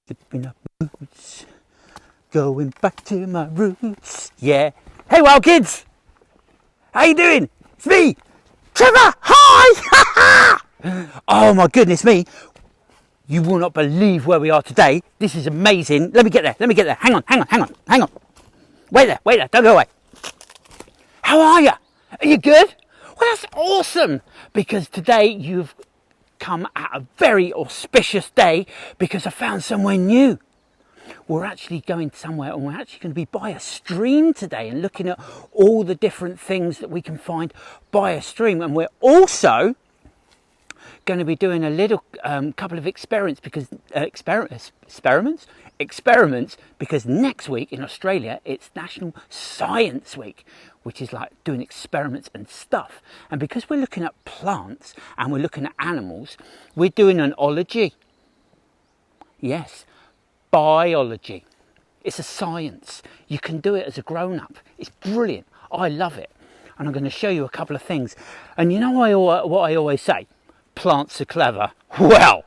Zipping up boots, going back to my roots. Yeah. Hey, wild kids. How you doing? It's me, Trevor. Hi. Oh my goodness me. You will not believe where we are today. This is amazing. Let me get there. Hang on. Wait there. Don't go away. How are you? Are you good? Well, that's awesome. Because today you've come at a very auspicious day because I found somewhere new. We're actually going somewhere and we're actually going to be by a stream today and looking at all the different things that we can find by a stream. And we're also going to be doing a little couple of experiments because because next week in Australia it's National Science Week, which is like doing experiments and stuff. And because we're looking at plants and we're looking at animals, we're doing an ology. Yes, biology. It's a science. You can do it as a grown-up. It's brilliant. I love it. And I'm going to show you a couple of things. And you know what I always say? Plants are clever. Well,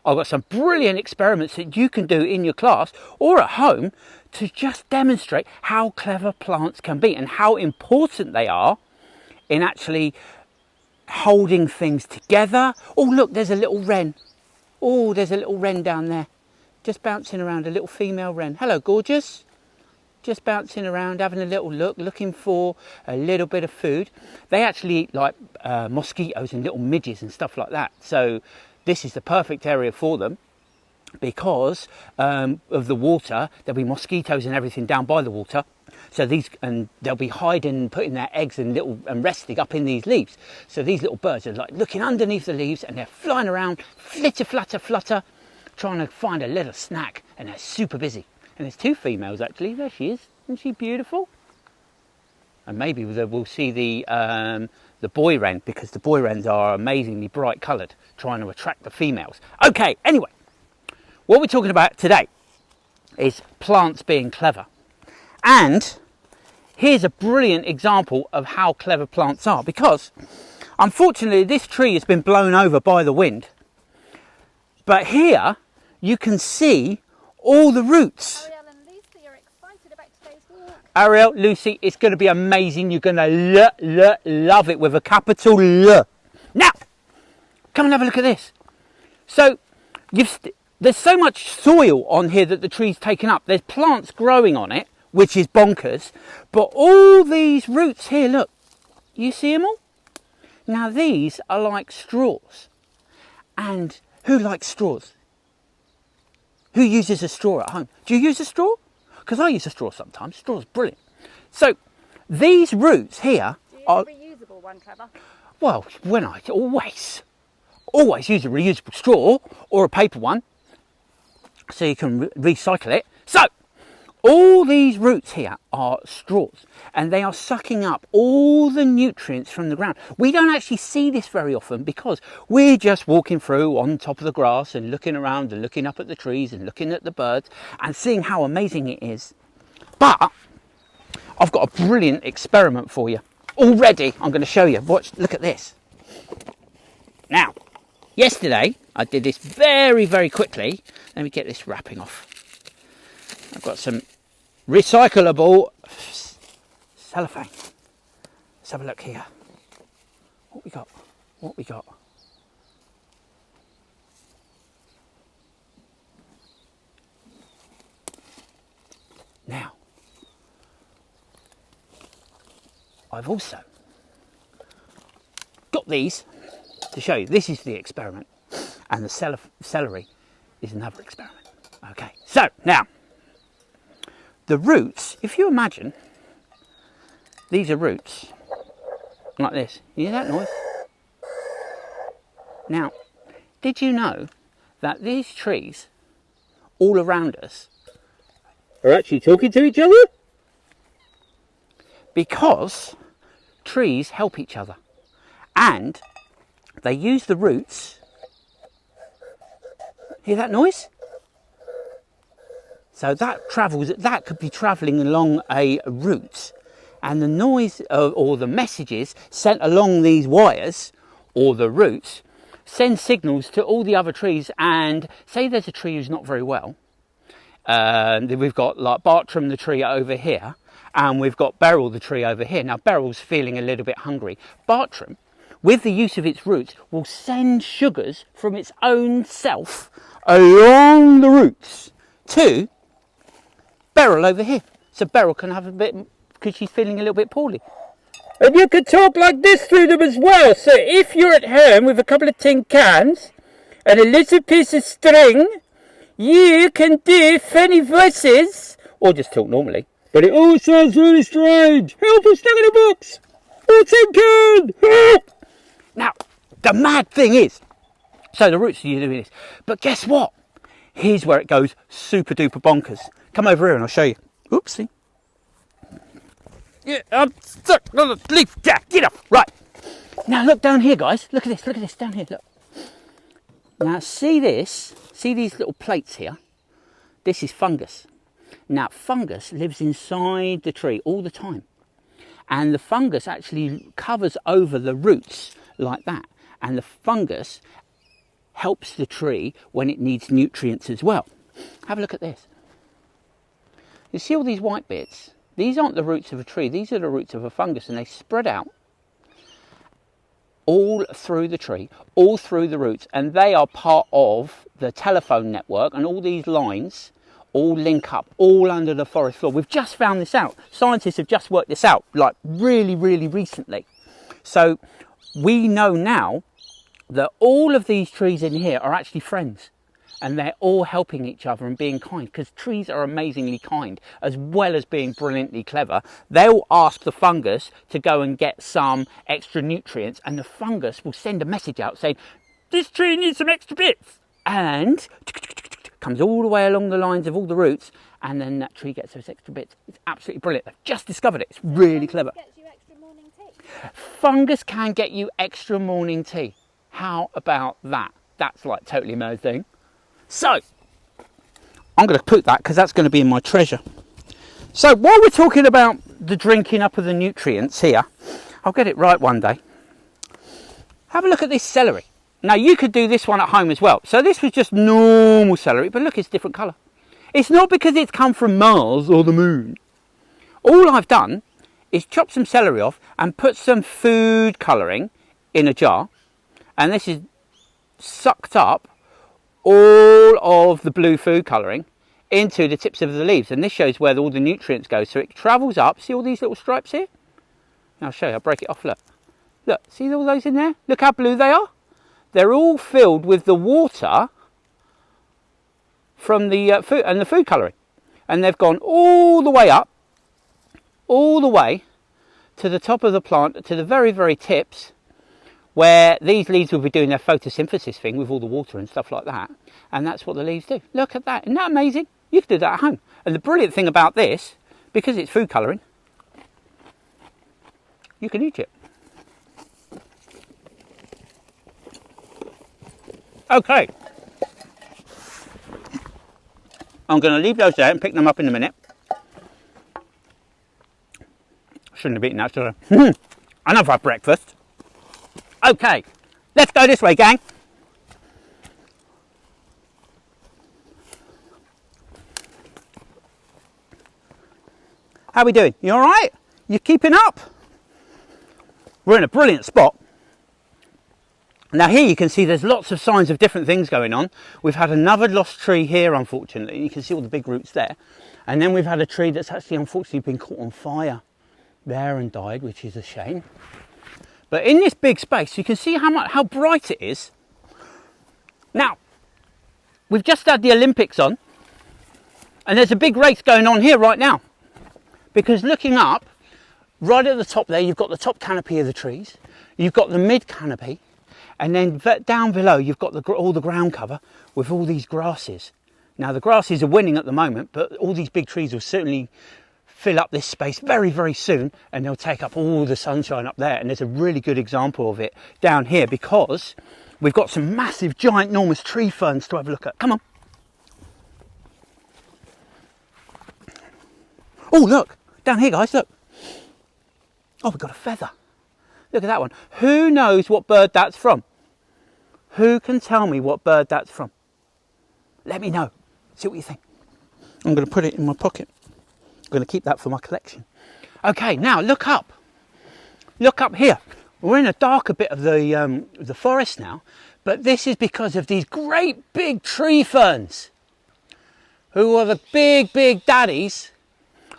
I've got some brilliant experiments that you can do in your class or at home to just demonstrate how clever plants can be and how important they are in actually holding things together. Oh, look, there's a little wren. Oh, there's a little wren down there. Just bouncing around, a little female wren. Hello, gorgeous. Just bouncing around, having a little look, looking for a little bit of food. They actually eat like mosquitoes and little midges and stuff like that. So this is the perfect area for them because of the water. There'll be mosquitoes and everything down by the water. So they'll be hiding, putting their eggs and resting up in these leaves. So these little birds are like looking underneath the leaves and they're flying around, flitter, flutter, trying to find a little snack, and they're super busy. And there's two females actually. There she is. Isn't she beautiful? And maybe we'll see the boy wren, because the boy wrens are amazingly bright coloured, trying to attract the females. Okay, anyway, what we're talking about today is plants being clever. And here's a brilliant example of how clever plants are, because unfortunately this tree has been blown over by the wind. But here you can see all the roots. Ariel and Lucy are excited about today's walk. Ariel, Lucy, it's going to be amazing. You're going to love it with a capital L. Now, come and have a look at this. So, there's so much soil on here that the tree's taken up. There's plants growing on it, which is bonkers. But all these roots here, look, you see them all? Now, these are like straws. And who likes straws? Who uses a straw at home? Do you use a straw? Because I use a straw sometimes. Straw's brilliant. So these roots here are... Do you use a reusable one, Trevor? Well, when I always use a reusable straw or a paper one so you can recycle it. So all these roots here are straws and they are sucking up all the nutrients from the ground. We don't actually see this very often because we're just walking through on top of the grass and looking around and looking up at the trees and looking at the birds and seeing how amazing it is. But I've got a brilliant experiment for you. Already, I'm going to show you. Look at this. Now, yesterday, I did this very, very quickly. Let me get this wrapping off. I've got some recyclable cellophane. Let's have a look here. What we got? Now, I've also got these to show you. This is the experiment, and the celery is another experiment. Okay, so now, the roots, if you imagine, these are roots, like this. You hear that noise? Now, did you know that these trees all around us are actually talking to each other? Because trees help each other. And they use the roots. Hear that noise? So that could be travelling along a route, and the noise or the messages sent along these wires or the roots send signals to all the other trees. And say there's a tree who's not very well, We've got like Bartram the tree over here, and we've got Beryl the tree over here. Now Beryl's feeling a little bit hungry. Bartram, with the use of its roots, will send sugars from its own self along the roots to Beryl over here. So Beryl can have a bit, because she's feeling a little bit poorly. And you can talk like this through them as well. So if you're at home with a couple of tin cans and a little piece of string, you can do funny voices, or just talk normally. But it all sounds really strange. Help, I'm stuck in a box. Oh, tin can. Help. Now, the mad thing is, so the roots are doing this. But guess what? Here's where it goes super duper bonkers. Come over here and I'll show you. Oopsie. Yeah, I'm stuck on the leaf. Yeah, get off. Right. Now look down here, guys. Look at this down here. Look. Now see this. See these little plates here? This is fungus. Now fungus lives inside the tree all the time. And the fungus actually covers over the roots like that. And the fungus helps the tree when it needs nutrients as well. Have a look at this. You see all these white bits? These aren't the roots of a tree, these are the roots of a fungus, and they spread out all through the tree, all through the roots, and they are part of the telephone network, and all these lines all link up, all under the forest floor. We've just found this out. Scientists have just worked this out, like really, really recently. So we know now that all of these trees in here are actually friends. And they're all helping each other and being kind, because trees are amazingly kind as well as being brilliantly clever. They'll ask the fungus to go and get some extra nutrients, and the fungus will send a message out saying, this tree needs some extra bits, and comes all the way along the lines of all the roots, and then that tree gets those extra bits. It's absolutely brilliant. They've just discovered it. It's really clever. Gets you extra morning tea. Fungus can get you extra morning tea. How about that? That's like totally amazing. So, I'm going to put that because that's going to be in my treasure. So, while we're talking about the drinking up of the nutrients here, I'll get it right one day. Have a look at this celery. Now, you could do this one at home as well. So, this was just normal celery, but look, it's a different colour. It's not because it's come from Mars or the moon. All I've done is chop some celery off and put some food colouring in a jar. And this is sucked up all of the blue food colouring into the tips of the leaves, and this shows where all the nutrients go. So it travels up. See all these little stripes here? Now I'll show you. I'll break it off. Look, see all those in there? Look how blue they are. They're all filled with the water from the food and the food colouring, and they've gone all the way up, all the way to the top of the plant, to the very, very tips, where these leaves will be doing their photosynthesis thing with all the water and stuff like that. And that's what the leaves do. Look at that. Isn't that amazing? You can do that at home. And the brilliant thing about this, because it's food colouring, you can eat it. Okay. I'm going to leave those there and pick them up in a minute. Shouldn't have eaten that, should I? Enough for breakfast. Okay, let's go this way, gang. How are we doing? You all right? You keeping up? We're in a brilliant spot. Now here you can see there's lots of signs of different things going on. We've had another lost tree here, unfortunately. You can see all the big roots there. And then we've had a tree that's actually unfortunately been caught on fire there and died, which is a shame. But in this big space, you can see how bright it is. Now, we've just had the Olympics on, and there's a big race going on here right now. Because looking up, right at the top there, you've got the top canopy of the trees, you've got the mid canopy, and then down below, you've got all the ground cover with all these grasses. Now, the grasses are winning at the moment, but all these big trees will certainly fill up this space very, very soon, and they'll take up all the sunshine up there. And there's a really good example of it down here, because we've got some massive, giant, enormous tree ferns to have a look at. Come on. Oh, look, down here, guys, look. Oh, we've got a feather. Look at that one. Who knows what bird that's from? Who can tell me what bird that's from? Let me know. See what you think. I'm going to put it in my pocket. I'm going to keep that for my collection. Okay, now look up. Look up here. We're in a darker bit of the forest now, but this is because of these great big tree ferns, who are the big, big daddies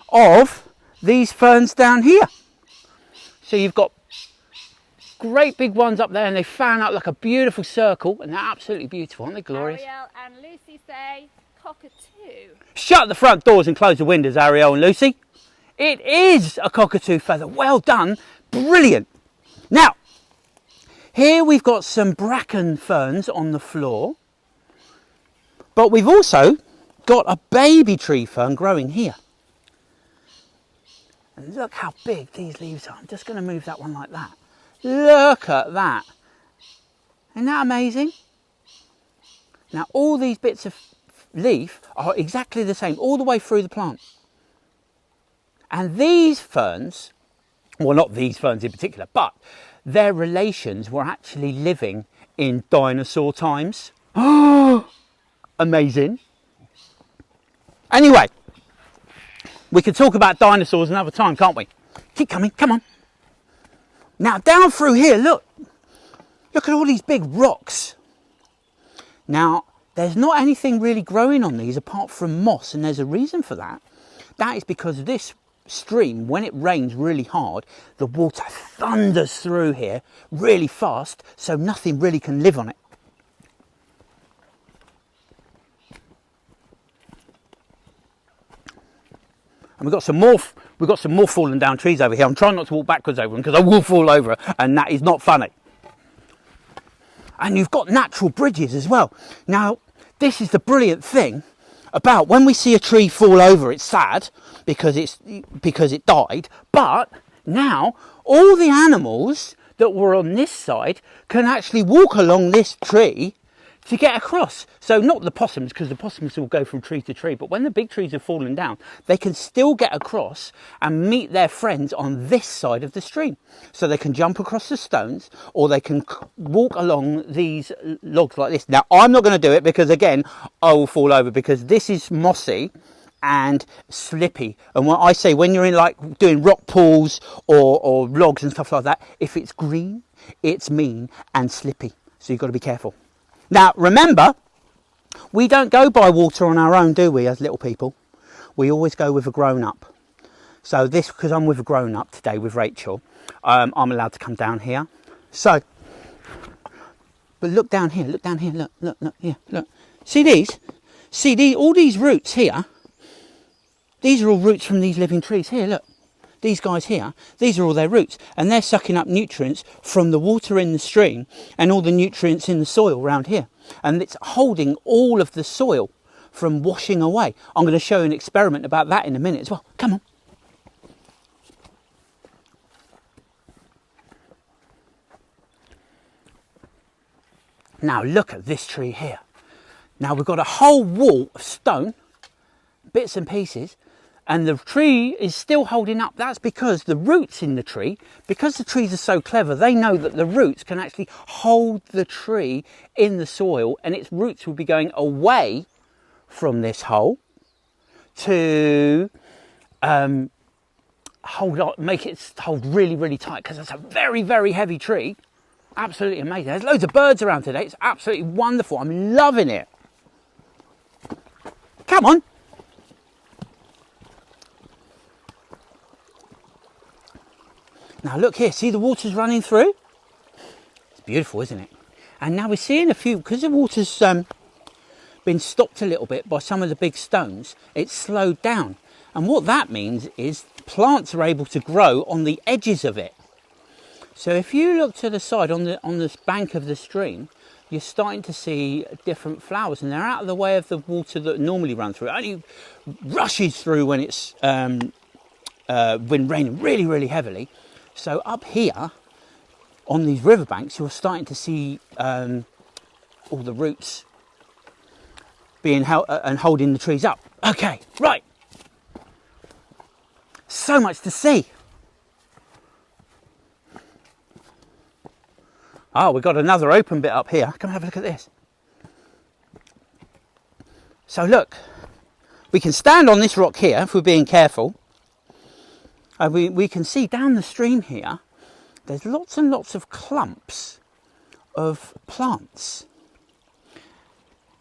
of these ferns down here. So you've got great big ones up there, and they fan out like a beautiful circle, and they're absolutely beautiful, aren't they glorious? Ariel and Lucy say cockatoo. Shut the front doors and close the windows, Ariel and Lucy. It is a cockatoo feather. Well done. Brilliant. Now, here we've got some bracken ferns on the floor, but we've also got a baby tree fern growing here. And look how big these leaves are. I'm just going to move that one like that. Look at that. Isn't that amazing? Now, all these bits of leaf are exactly the same all the way through the plant. And these ferns, well, not these ferns in particular, but their relations were actually living in dinosaur times. Oh, amazing. Anyway, we could talk about dinosaurs another time, can't we? Keep coming, come on. Now, down through here, look at all these big rocks. Now, there's not anything really growing on these apart from moss, and there's a reason for that. That is because this stream, when it rains really hard, the water thunders through here really fast, so nothing really can live on it. And we've got some more fallen down trees over here. I'm trying not to walk backwards over them because I will fall over, and that is not funny. And you've got natural bridges as well. Now, this is the brilliant thing about when we see a tree fall over, it's sad because it died, but now all the animals that were on this side can actually walk along this tree to get across. So not the possums, because the possums will go from tree to tree, but when the big trees have fallen down, they can still get across and meet their friends on this side of the stream. So they can jump across the stones, or they can walk along these logs like this. Now, I'm not going to do it because, again, I will fall over, because this is mossy and slippy. And when I say, when you're in like doing rock pools or logs and stuff like that, if it's green, it's mean and slippy. So you've got to be careful. Now, remember, we don't go by water on our own, do we, as little people? We always go with a grown-up. So this, because I'm with a grown-up today with Rachel, I'm allowed to come down here. So, but look down here, look, here, look. See these? See, all these roots here, these are all roots from these living trees. Here, look. These guys here, these are all their roots, and they're sucking up nutrients from the water in the stream and all the nutrients in the soil around here. And it's holding all of the soil from washing away. I'm going to show you an experiment about that in a minute as well. Come on. Now look at this tree here. Now we've got a whole wall of stone, bits and pieces, and the tree is still holding up. That's because the roots in the tree, because the trees are so clever, they know that the roots can actually hold the tree in the soil, and its roots will be going away from this hole to make it hold really, really tight, because it's a very, very heavy tree. Absolutely amazing. There's loads of birds around today. It's absolutely wonderful. I'm loving it. Come on. Now look here, see the water's running through? It's beautiful, isn't it? And now we're seeing a few, because the water's been stopped a little bit by some of the big stones, it's slowed down. And what that means is plants are able to grow on the edges of it. So if you look to the side on this bank of the stream, you're starting to see different flowers, and they're out of the way of the water that normally runs through. It only rushes through when it's been raining really, really heavily. So up here on these riverbanks, you're starting to see all the roots being held and holding the trees up. Okay, right. So much to see. Oh, we've got another open bit up here. Come have a look at this. So look, we can stand on this rock here if we're being careful. And we can see down the stream here, there's lots and lots of clumps of plants.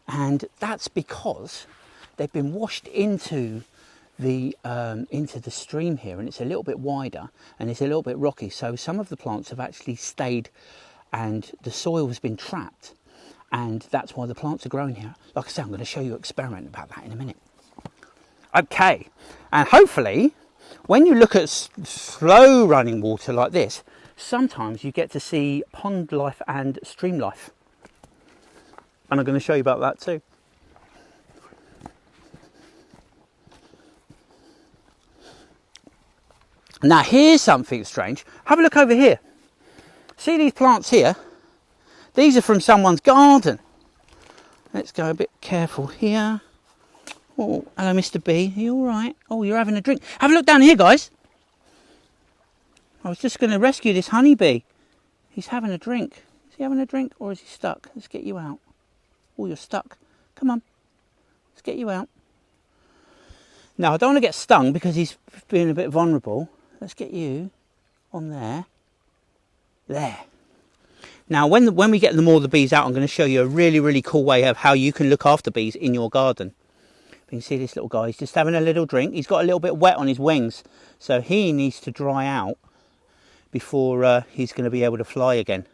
And that's because they've been washed into the stream here, and it's a little bit wider and it's a little bit rocky, so some of the plants have actually stayed and the soil has been trapped, and that's why the plants are growing here. Like I said, I'm going to show you an experiment about that in a minute. Okay, and hopefully when you look at slow running water like this, sometimes you get to see pond life and stream life, and I'm going to show you about that too. Now here's something strange. Have a look over here. See these plants here? These are from someone's garden. Let's go a bit careful here. Oh, hello Mr. B, are you alright? Oh, you're having a drink. Have a look down here, guys. I was just going to rescue this honeybee. He's having a drink. Is he having a drink or is he stuck? Let's get you out. Oh, you're stuck. Come on. Let's get you out. Now, I don't want to get stung because he's being a bit vulnerable. Let's get you on there. There. Now, when we get all the bees out, I'm going to show you a really, really cool way of how you can look after bees in your garden. You can see this little guy. He's just having a little drink. He's got a little bit wet on his wings, so he needs to dry out before he's going to be able to fly again.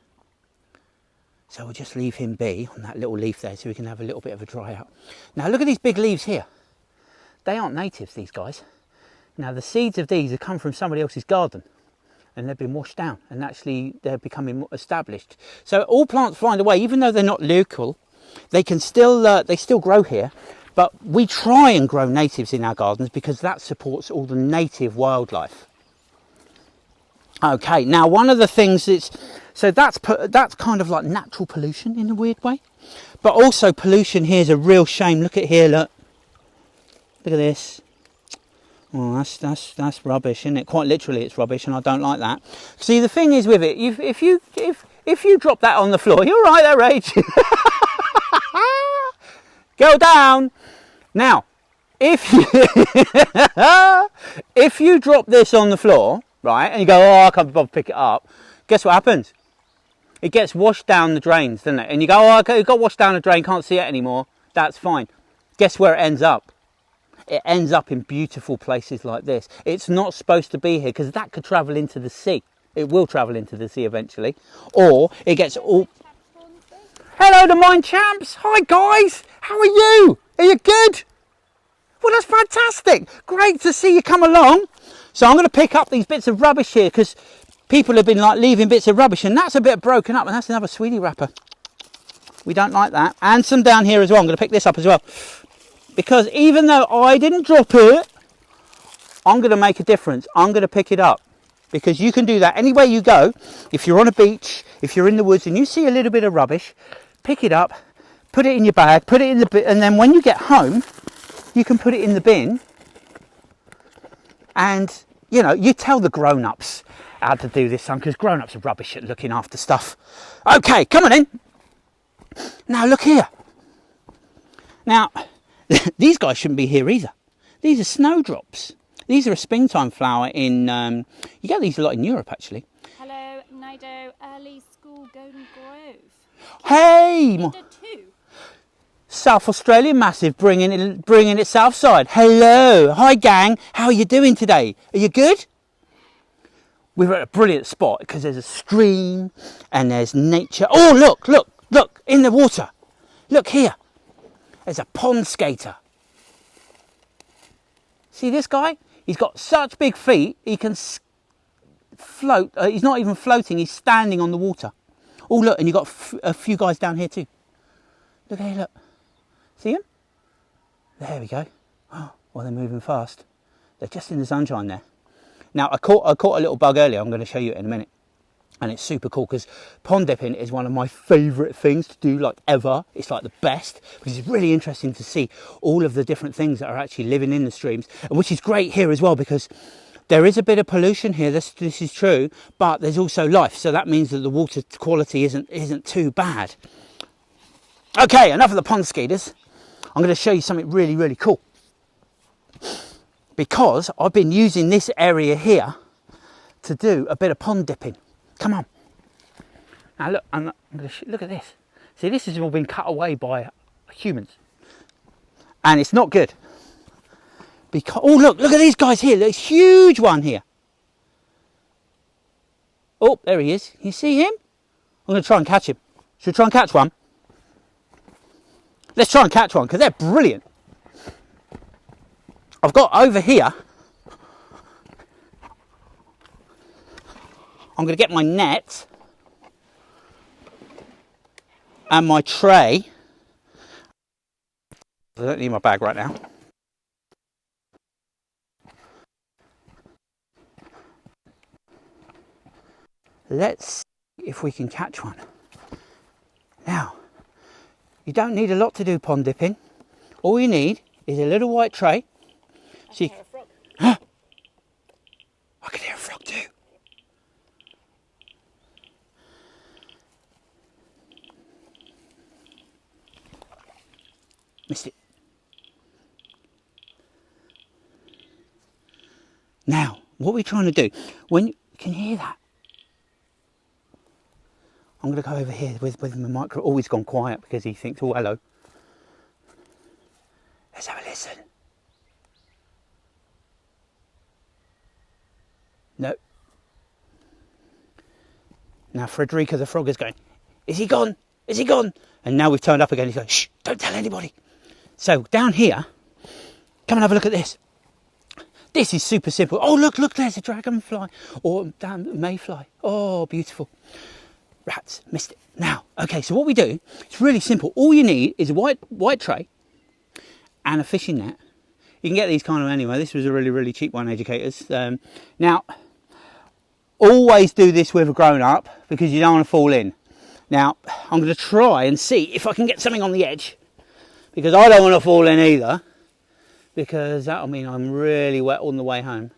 So we'll just leave him be on that little leaf there so we can have a little bit of a dry out. Now, look at these big leaves here. They aren't natives, these guys. Now the seeds of these have come from somebody else's garden and they've been washed down, and actually they're becoming more established. So all plants find a way, even though they're not local, they can still grow here. But we try and grow natives in our gardens because that supports all the native wildlife. Okay, now one of the things that's kind of like natural pollution in a weird way, but also pollution here is a real shame. Look at here, look at this. Oh, that's rubbish, isn't it? Quite literally, it's rubbish, and I don't like that. See, the thing is with it, if you drop that on the floor, you're right there, Rach. Go down. Now, if you drop this on the floor, right, and you go, oh, I can't bother to pick it up, guess what happens? It gets washed down the drains, doesn't it? And you go, oh, okay, it got washed down the drain, can't see it anymore. That's fine. Guess where it ends up? It ends up in beautiful places like this. It's not supposed to be here because that could travel into the sea. It will travel into the sea eventually. Or it gets all... Hello to mine champs. Hi guys. How are you? Are you good? Well, that's fantastic. Great to see you come along. So I'm going to pick up these bits of rubbish here because people have been like leaving bits of rubbish, and that's a bit broken up, and that's another sweetie wrapper. We don't like that. And some down here as well. I'm going to pick this up as well. Because even though I didn't drop it, I'm going to make a difference. I'm going to pick it up. Because you can do that anywhere you go. If you're on a beach, if you're in the woods and you see a little bit of rubbish, pick it up, put it in your bag, put it in the bin, and then when you get home, you can put it in the bin. And, you know, you tell the grown-ups how to do this, son, because grown-ups are rubbish at looking after stuff. Okay, come on in. Now, look here. Now... These guys shouldn't be here either. These are snowdrops. These are a springtime flower in, you get these a lot in Europe actually. Hello, Nido, early school, Golden Grove. Hey! South Australia massive, bringing it south side. Hello, hi gang, how are you doing today? Are you good? We're at a brilliant spot because there's a stream and there's nature. Oh look, in the water. Look here. There's a pond skater. See this guy? He's got such big feet, he can float. He's not even floating, he's standing on the water. Oh look, and you've got a few guys down here too. Look here, look. See him? There we go. Oh, well, they're moving fast. They're just in the sunshine there. Now, I caught a little bug earlier. I'm going to show you it in a minute. And it's super cool because pond dipping is one of my favourite things to do, like ever. It's like the best because it's really interesting to see all of the different things that are actually living in the streams, and which is great here as well because there is a bit of pollution here. This is true, but there's also life. So that means that the water quality isn't too bad. Okay, enough of the pond skaters. I'm going to show you something really, really cool. because I've been using this area here to do a bit of pond dipping. Come on. Now look, I'm going to look at this. See, this has all been cut away by humans. And it's not good. Because, oh look at these guys here. There's a huge one here. Oh, there he is. You see him? I'm going to try and catch him. Should we try and catch one? Let's try and catch one, because they're brilliant. I've got over here, I'm going to get my net and my tray. I don't need my bag right now. Let's see if we can catch one. Now, you don't need a lot to do pond dipping. All you need is a little white tray. I can hear a frog. Huh? I can hear a frog too. Missed it. Now, what we're trying to do, when you can hear that, I'm going to go over here with my micro. Oh, he's gone quiet because he thinks, oh, hello. Let's have a listen. No. Now Frederica the frog is going, is he gone? Is he gone? And now we've turned up again. He's going, shh, don't tell anybody. So down here, come and have a look at this. This is super simple. Oh, look, there's a dragonfly. Or damn, mayfly. Oh, beautiful. Rats, missed it. Now, okay, so what we do, it's really simple. All you need is a white tray and a fishing net. You can get these kind of anyway. This was a really cheap one, educators. Now, always do this with a grown-up because you don't want to fall in. Now, I'm going to try and see if I can get something on the edge because I don't want to fall in either, because that'll mean I'm really wet on the way home.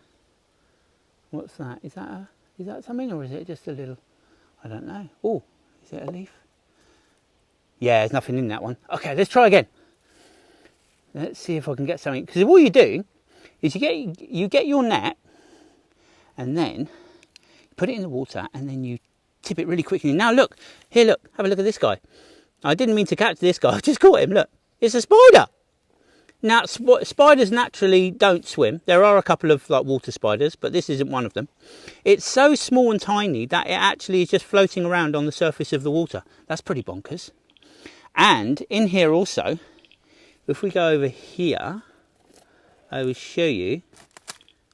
What's that? Is that something, or is it just a little... I don't know. Oh, is it a leaf? Yeah, there's nothing in that one. Okay, let's try again. Let's see if I can get something. Because all you do is you get your net, and then you put it in the water, and then you tip it really quickly. Now look, here, look, have a look at this guy. I didn't mean to catch this guy. I just caught him. Look, it's a spider. Now, spiders naturally don't swim. There are a couple of like water spiders, but this isn't one of them. It's so small and tiny that it actually is just floating around on the surface of the water. That's pretty bonkers. And in here also, if we go over here, I will show you.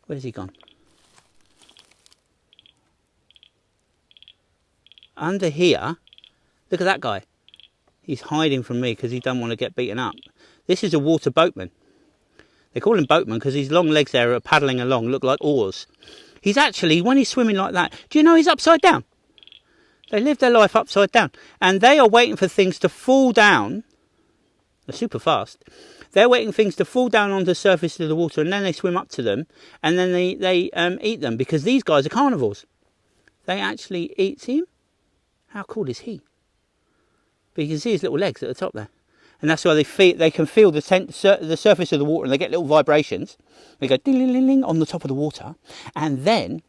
Where's he gone? Under here, look at that guy. He's hiding from me because he don't want to get beaten up. This is a water boatman. They call him boatman because his long legs there are paddling along, look like oars. He's actually, when he's swimming like that, do you know he's upside down? They live their life upside down. And they are waiting for things to fall down. They're super fast. They're waiting for things to fall down onto the surface of the water, and then they swim up to them, and then they eat them, because these guys are carnivores. They actually eat him. How cool is he? But you can see his little legs at the top there. And that's why they can feel the surface of the water, and they get little vibrations. They go ding-ling-ling-ling on the top of the water. And then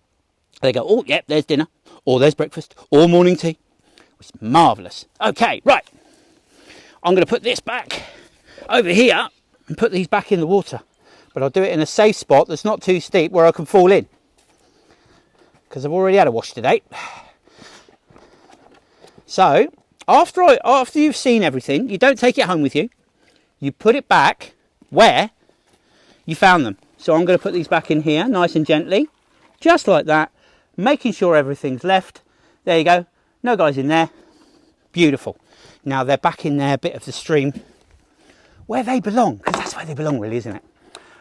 they go, oh, yep, there's dinner, or there's breakfast, or morning tea. It's marvellous. Okay, right. I'm going to put this back over here and put these back in the water. But I'll do it in a safe spot that's not too steep where I can fall in, because I've already had a wash today. So... After you've seen everything, you don't take it home with you. You put it back where you found them. So I'm going to put these back in here, nice and gently, just like that, making sure everything's left. There you go. No guys in there. Beautiful. Now they're back in their bit of the stream where they belong, because that's where they belong, really, isn't it?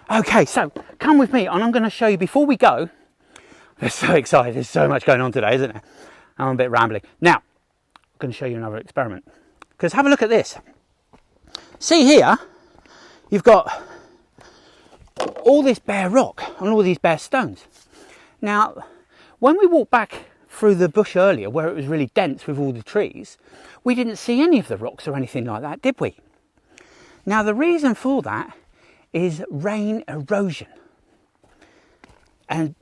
Okay, so come with me, and I'm going to show you before we go. We're so excited. There's so much going on today, isn't there? I'm a bit rambling. Now, going to show you another experiment, because have a look at this. See here, you've got all this bare rock and all these bare stones. Now, when we walked back through the bush earlier, where it was really dense with all the trees, we didn't see any of the rocks or anything like that, did we? Now, the reason for that is rain erosion. And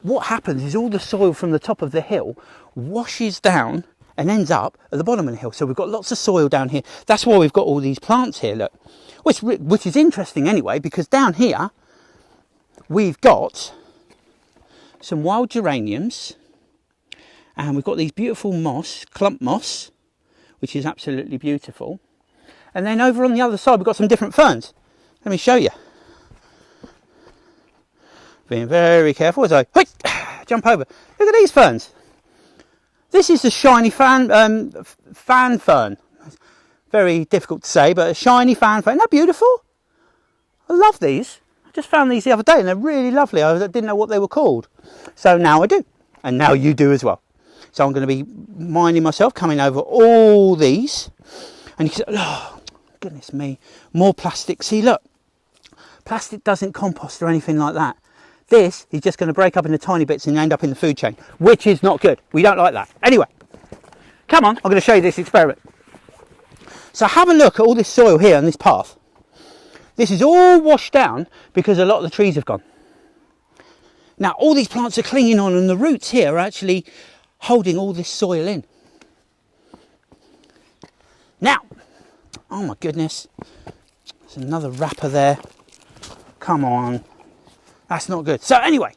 what happens is all the soil from the top of the hill washes down and ends up at the bottom of the hill. So we've got lots of soil down here. That's why we've got all these plants here, look. Which is interesting anyway, because down here we've got some wild geraniums, and we've got these beautiful moss, clump moss, which is absolutely beautiful. And then over on the other side we've got some different ferns. Let me show you. Being very careful as I jump over. Look at these ferns. This is the shiny fan fern. Very difficult to say, but a shiny fan fern. Isn't that beautiful? I love these. I just found these the other day and they're really lovely. I didn't know what they were called. So now I do. And now you do as well. So I'm going to be minding myself, coming over all these. And you can say, oh, goodness me, more plastic. See, look, plastic doesn't compost or anything like that. This is just going to break up into tiny bits and end up in the food chain, which is not good. We don't like that. Anyway, come on, I'm going to show you this experiment. So have a look at all this soil here on this path. This is all washed down because a lot of the trees have gone. Now all these plants are clinging on and the roots here are actually holding all this soil in. Now, oh my goodness, there's another wrapper there. Come on. That's not good. So anyway,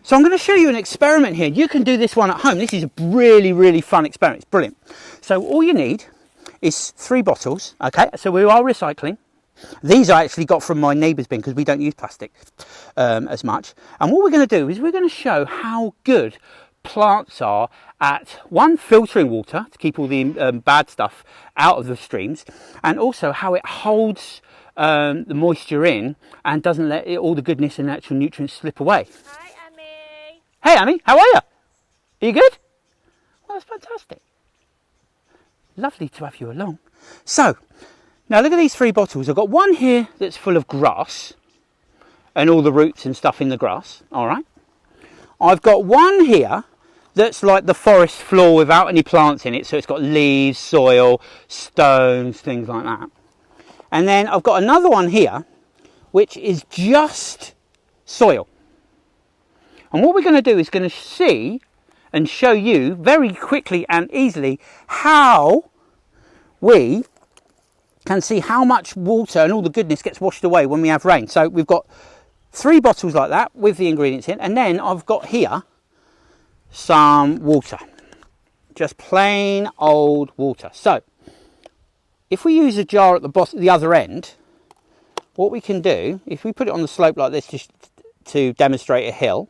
so I'm going to show you an experiment here. You can do this one at home. This is a really, really fun experiment. It's brilliant. So all you need is 3 bottles. Okay, so we are recycling. These I actually got from my neighbour's bin because we don't use plastic as much. And what we're going to do is we're going to show how good plants are at, one, filtering water to keep all the bad stuff out of the streams, and also how it holds the moisture in and doesn't let all the goodness and natural nutrients slip away. Hi, Amy. Hey, Amy, how are you? Are you good? Well, that's fantastic. Lovely to have you along. So, now look at these 3 bottles. I've got one here that's full of grass and all the roots and stuff in the grass. All right. I've got one here that's like the forest floor without any plants in it. So it's got leaves, soil, stones, things like that. And then I've got another one here, which is just soil. And what we're going to do is going to see and show you very quickly and easily how we can see how much water and all the goodness gets washed away when we have rain. So we've got 3 bottles like that with the ingredients in, and then I've got here some water, just plain old water. So if we use a jar at the bottom, the other end, what we can do, if we put it on the slope like this just to demonstrate a hill,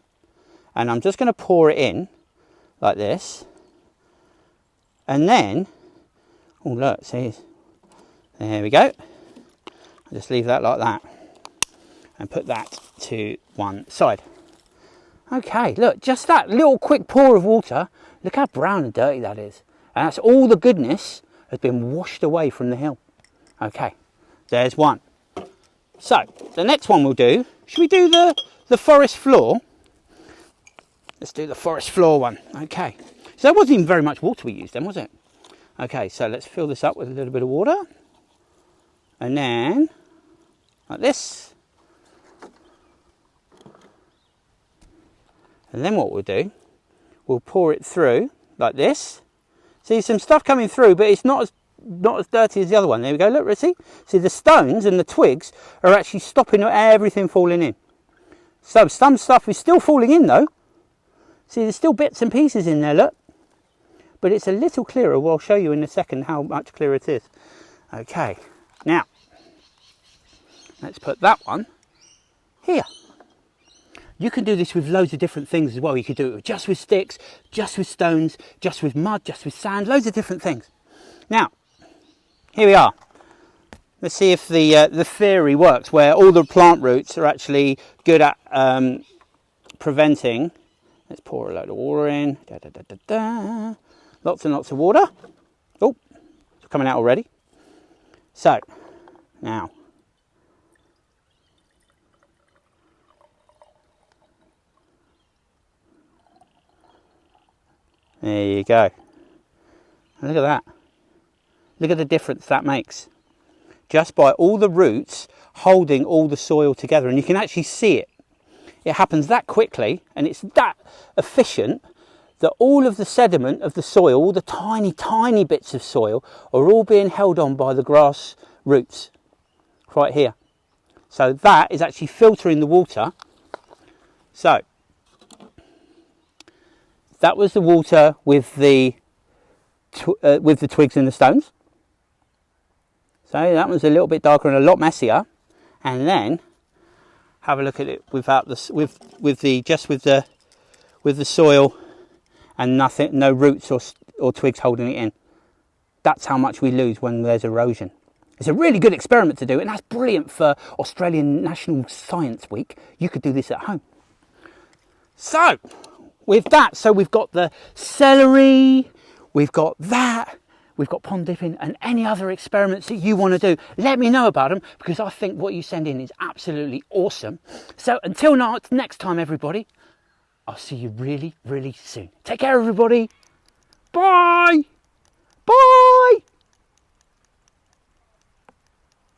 and I'm just going to pour it in like this, and then, oh look, see, there we go. I'll just leave that like that and put that to one side. Okay, look, just that little quick pour of water, look how brown and dirty that is. And that's all the goodness has been washed away from the hill. Okay, there's one. So the next one we'll do, should we do the forest floor? Let's do the forest floor one. Okay, so that wasn't even very much water we used then, was it? Okay, so let's fill this up with a little bit of water, and then like this, and then what we'll do, we'll pour it through like this. See, some stuff coming through, but it's not as dirty as the other one. There we go, look, see? See, the stones and the twigs are actually stopping everything falling in. So some stuff is still falling in though. See, there's still bits and pieces in there, look. But it's a little clearer. Well, I'll show you in a second how much clearer it is. Okay, now, let's put that one here. You can do this with loads of different things as well. You could do it just with sticks, just with stones, just with mud, just with sand, loads of different things. Now, here we are. Let's see if the theory works, where all the plant roots are actually good at preventing. Let's pour a load of water in. Da, da, da, da, da. Lots and lots of water. Oh, it's coming out already. So, now. There you go. Look at that. Look at the difference that makes. Just by all the roots holding all the soil together. And you can actually see it it happens that quickly and it's that efficient that all of the sediment of the soil, all the tiny bits of soil, are all being held on by the grass roots right here. So that is actually filtering the water. So that was the water with the twigs and the stones. So that was a little bit darker and a lot messier. And then have a look at it without the with the soil and nothing, no roots or twigs holding it in. That's how much we lose when there's erosion. It's a really good experiment to do, and that's brilliant for Australian National Science Week. You could do this at home. So with that, so we've got the celery, we've got that, we've got pond dipping, and any other experiments that you want to do, let me know about them, because I think what you send in is absolutely awesome. So until next time, everybody, I'll see you really, really soon. Take care, everybody. Bye.